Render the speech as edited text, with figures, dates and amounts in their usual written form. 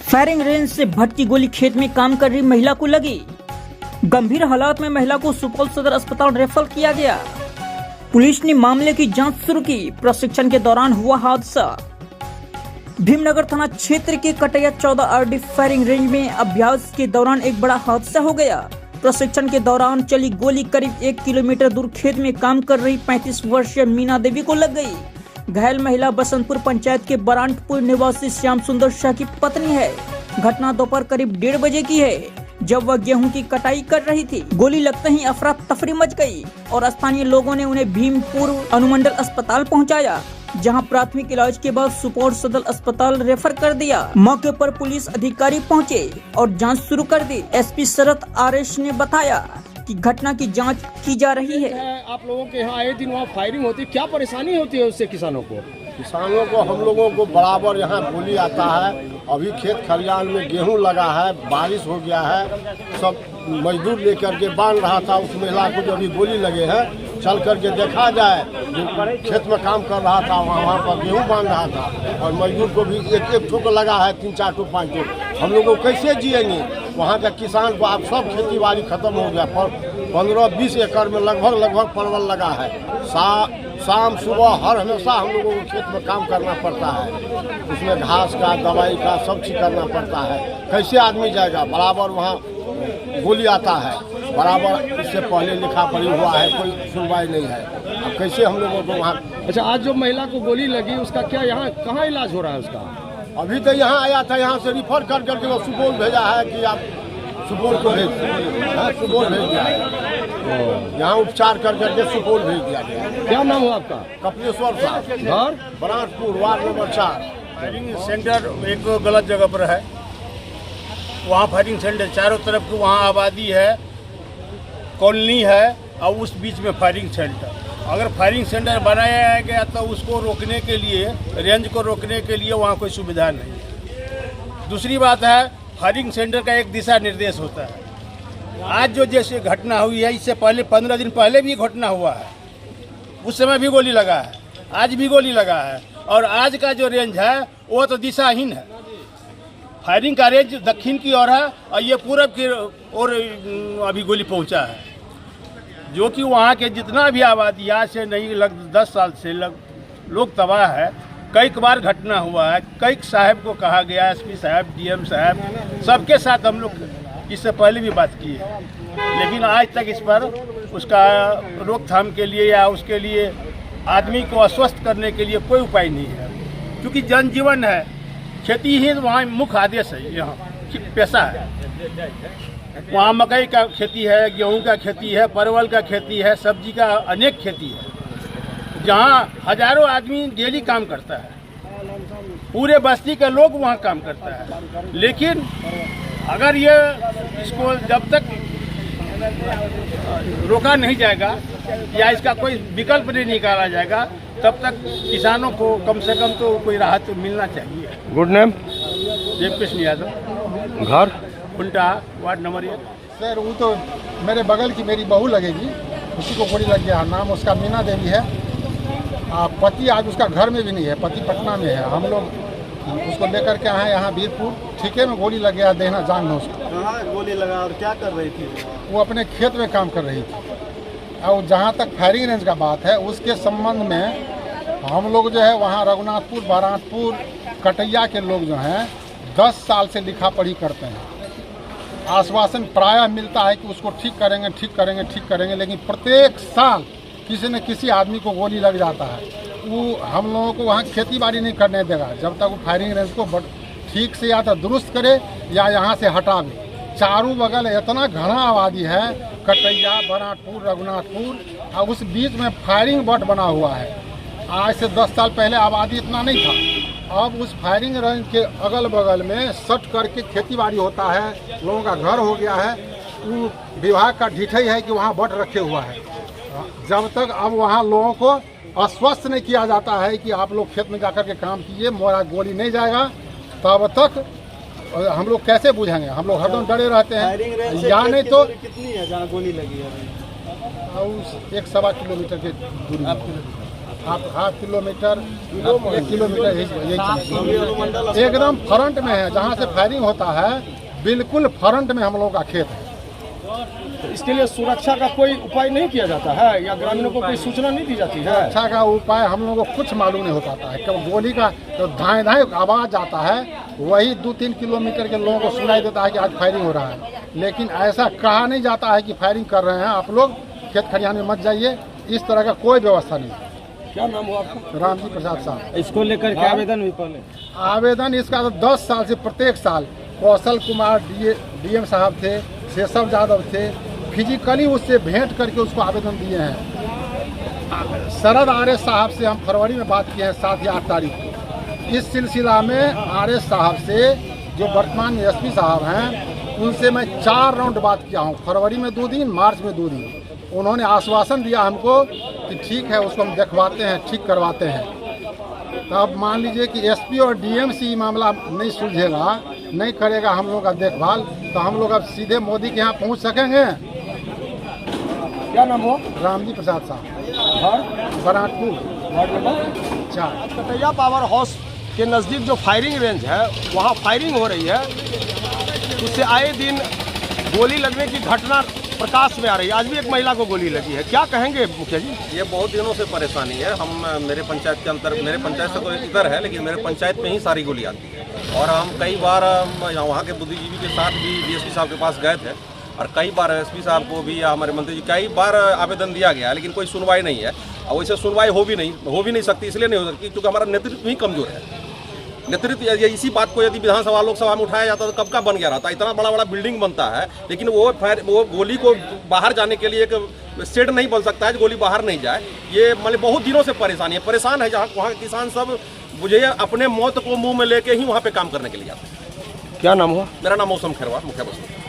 Firing range से भटकी गोली खेत में काम कर रही महिला को लगी। गंभीर हालात में महिला को सुपौल सदर अस्पताल रेफर किया गया। पुलिस ने मामले की जांच शुरू की। प्रशिक्षण के दौरान हुआ हादसा। भीमनगर थाना क्षेत्र के कटैया 14 आरडी फायरिंग रेंज में अभ्यास के दौरान एक बड़ा हादसा हो गया। प्रशिक्षण के दौरान चली गोली करीब 1 किलोमीटर दूर खेत में काम कर रही 35 वर्षीय मीना देवी को लग गई। घायल महिला बसंतपुर पंचायत के बरांठपुर निवासी श्याम सुंदर शाह की पत्नी है। घटना दोपहर करीब 1:30 बजे की है, जब वह गेहूं की कटाई कर रही थी। गोली लगते ही अफरा तफरी मच गई और स्थानीय लोगों ने उन्हें भीमपुर अनुमंडल अस्पताल पहुंचाया, जहां प्राथमिक इलाज के बाद सुपौल सदर अस्पताल रेफर कर दिया। मौके पर पुलिस अधिकारी पहुंचे और जांच शुरू कर दी। एसपी शरद आरएस ने बताया कि घटना की जांच की जा रही है। आप लोगों के यहाँ आए दिन वहाँ फायरिंग होती है, क्या परेशानी होती है उससे किसानों को? किसानों को हम लोगों को बराबर यहाँ गोली आता है। अभी खेत खलिहान में गेहूं लगा है, बारिश हो गया है, सब मजदूर लेकर के बांध रहा था। उस महिला को जो अभी गोली लगे हैं, चल करके देखा जाए, जो खेत में काम कर रहा था वहाँ पर गेहूं बांध रहा था, और मजदूर को भी एक ठोक लगा है, 3-4 ठोक 5 ठोक। हम लोग को कैसे जिएंगे? वहाँ का किसान को आप सब खेती बाड़ी खत्म हो गया। 15-20 एकड़ में लगभग परवल लगा है। शाम सुबह हर हमेशा हम लोगों को खेत में काम करना पड़ता है। उसमें घास का, दवाई का, सब चीज करना पड़ता है। कैसे आदमी जाएगा? बराबर वहाँ गोली आता है, बराबर इससे पहले लिखा पढ़ी हुआ है, कोई सुनवाई नहीं है। अब कैसे हम लोगों को वहाँ? अच्छा, आज जो महिला को गोली लगी उसका क्या यहाँ कहाँ इलाज हो रहा है उसका? अभी तो यहाँ आया था, यहाँ से रिफर कर करके वो सुपौल भेजा है कि आप सुपौल को भेज सुपौल भेज दिया है। यहाँ उपचार कर करके सुपौल भेज दिया गया। क्या नाम हुआ आपका? कपिलेश्वर साहब, घर बरांठपुर, वार्ड नंबर 4। फायरिंग सेंटर एक गलत जगह पर है। वहाँ फायरिंग सेंटर चारों तरफ की वहाँ आबादी है, कॉलोनी है, और उस बीच में फायरिंग सेंटर। अगर फायरिंग सेंटर बनाया गया तो उसको रोकने के लिए, रेंज को रोकने के लिए वहाँ कोई सुविधा नहीं है। दूसरी बात है, फायरिंग सेंटर का एक दिशा निर्देश होता है। आज जो जैसे घटना हुई है, इससे पहले 15 दिन पहले भी घटना हुआ है, उस समय भी गोली लगा है, आज भी गोली लगा है। और आज का जो रेंज है वो तो दिशाहीन है। फायरिंग का रेंज दक्षिण की ओर है और ये पूरब की ओर अभी गोली पहुंचा है, जो कि वहाँ के जितना भी आबादी आज से नहीं, 10 साल से लोग तबाह है। कई बार घटना हुआ है, कई साहब को कहा गया, एसपी साहब, डीएम साहब, सबके साथ हम लोग इससे पहले भी बात की है, लेकिन आज तक इस पर उसका रोकथाम के लिए या उसके लिए आदमी को आश्वस्त करने के लिए कोई उपाय नहीं है। क्योंकि जनजीवन है, खेती ही वहाँ मुख्य आदेश है, यहाँ पेशा है। वहाँ मकई का खेती है, गेहूं का खेती है, परवल का खेती है, सब्जी का अनेक खेती है, जहाँ हजारों आदमी डेली काम करता है। पूरे बस्ती के लोग वहाँ काम करता है। लेकिन अगर ये इसको जब तक रोका नहीं जाएगा या इसका कोई विकल्प नहीं निकाला जाएगा, तब तक किसानों को कम से कम तो कोई राहत मिलना चाहिए। Good name? देवकृष्ण यादव, घर कुंटा, वार्ड नंबर 1। सर, वो तो मेरे बगल की मेरी बहू लगेगी, उसी को गोली लग गया। नाम उसका मीना देवी है। पति आज उसका घर में भी नहीं है, पति पटना में है। हम लोग उसको लेकर के आए यहाँ वीरपुर। ठीके में गोली लग गया, देना जान लो उसको। कहाँ गोली लगा और क्या कर रही थी? वो अपने खेत में काम कर रही थी। और जहाँ तक फायरिंग रेंज का बात है, उसके संबंध में हम लोग जो है वहाँ रघुनाथपुर, बरांठपुर, कटैया के लोग जो हैं 10 साल से लिखा पढ़ी करते हैं। आश्वासन प्रायः मिलता है कि उसको ठीक करेंगे, ठीक करेंगे, ठीक करेंगे, लेकिन प्रत्येक साल किसी न किसी आदमी को गोली लग जाता है। वो हम लोगों को वहाँ खेती बाड़ी नहीं करने देगा जब तक वो फायरिंग रेंज को ठीक से या तो दुरुस्त करे या यहाँ से हटावे। चारों बगल इतना घना आबादी है, कटैया, बरांठपुर, रघुनाथपुर, और उस बीच में फायरिंग बट बना हुआ है। आज से 10 साल पहले आबादी इतना नहीं था। अब उस फायरिंग रेंज के अगल बगल में सट करके खेती बाड़ी होता है, लोगों का घर हो गया है। वो विभाग का ढिठाई है कि वहाँ बट रखे हुआ है। जब तक अब वहाँ लोगों को आश्वस्त नहीं किया जाता है कि आप लोग खेत में जाकर के काम कीजिए, मोरा गोली नहीं जाएगा, तब तक हम लोग कैसे बुझेंगे? हम लोग हरदम डरे रहते हैं। या नहीं तो कितनी है जहाँ गोली लगी है? 1-1.25 किलोमीटर की दूरी। हाफ किलोमीटर 1 किलोमीटर यही चलता है। एकदम फ्रंट में है, जहाँ से फायरिंग होता है बिल्कुल फ्रंट में हम लोगों का खेत है। तो इसके लिए सुरक्षा का कोई उपाय नहीं किया जाता है या ग्रामीणों को कोई सूचना नहीं दी जाती है? सुरक्षा का उपाय हम लोगों को कुछ मालूम नहीं हो पाता है। कब गोली का तो धाए धाए आवाज़ आता है, वही 2-3 किलोमीटर के लोगों को सुनाई देता है कि आज फायरिंग हो रहा है, लेकिन ऐसा कहा नहीं जाता है कि फायरिंग कर रहे हैं आप लोग खेत खलिहान में मत जाइए। इस तरह का कोई व्यवस्था नहीं है। क्या नाम हुआ आपका? रामजी प्रसाद साहब। इसको लेकर क्या आवेदन हुई पहले? आवेदन इसका तो 10 साल से प्रत्येक साल कौशल कुमार डीएम साहब थे, शेषव यादव थे, फिजिकली उससे भेंट करके उसको आवेदन दिए हैं। शरद आर्य साहब से हम फरवरी में बात किए हैं 7 या 8 तारीख को। इस सिलसिला में आर्य साहब से जो वर्तमान में एसपी साहब हैं उनसे मैं 4 राउंड बात किया हूँ। फरवरी में 2 दिन, मार्च में 2 दिन। उन्होंने आश्वासन दिया हमको कि ठीक है, उसको हम देखवाते हैं, ठीक करवाते हैं। तो अब मान लीजिए कि एसपी और डीएम से ये मामला नहीं सुलझेगा, नहीं करेगा हम लोग का देखभाल, तो हम लोग अब सीधे मोदी के यहाँ पहुँच सकेंगे। क्या नाम हुआ? रामजी प्रसाद साहब, घर Baratpur, ward number 4। Kataiya power house के नज़दीक जो फायरिंग रेंज है वहाँ फायरिंग हो रही है, उससे आए दिन गोली लगने की घटना प्रकाश में आ रही है। आज भी एक महिला को गोली लगी है, क्या कहेंगे मुखिया जी? ये बहुत दिनों से परेशानी है। मेरे पंचायत के अंतर, मेरे पंचायत से तो इधर है, लेकिन मेरे पंचायत में ही सारी गोली आती है। और हम कई बार वहाँ के बुद्धिजीवी के साथ भी डीएसपी साहब के पास गए थे, और कई बार एसपी साहब को भी या हमारे मंत्री जी कई बार आवेदन दिया गया है, लेकिन कोई सुनवाई नहीं है। और वैसे सुनवाई हो भी नहीं सकती, इसलिए नहीं हो सकती क्योंकि हमारा नेतृत्व ही कमजोर है। नेतृत्व इसी बात को यदि विधानसभा लोकसभा में उठाया जाता तो कब का बन गया रहता। इतना बड़ा बड़ा बिल्डिंग बनता है, लेकिन वो गोली को बाहर जाने के लिए एक शेड नहीं बन सकता है, गोली बाहर नहीं जाए। ये मतलब बहुत दिनों से परेशानी है, परेशान है। जहाँ वहाँ के किसान सब मुझे अपने मौत को मुंह में लेके ही वहाँ पे काम करने के लिए जाते हैं। क्या नाम हुआ? मेरा नाम मौसम खैरवार, मुखिया बस्ती।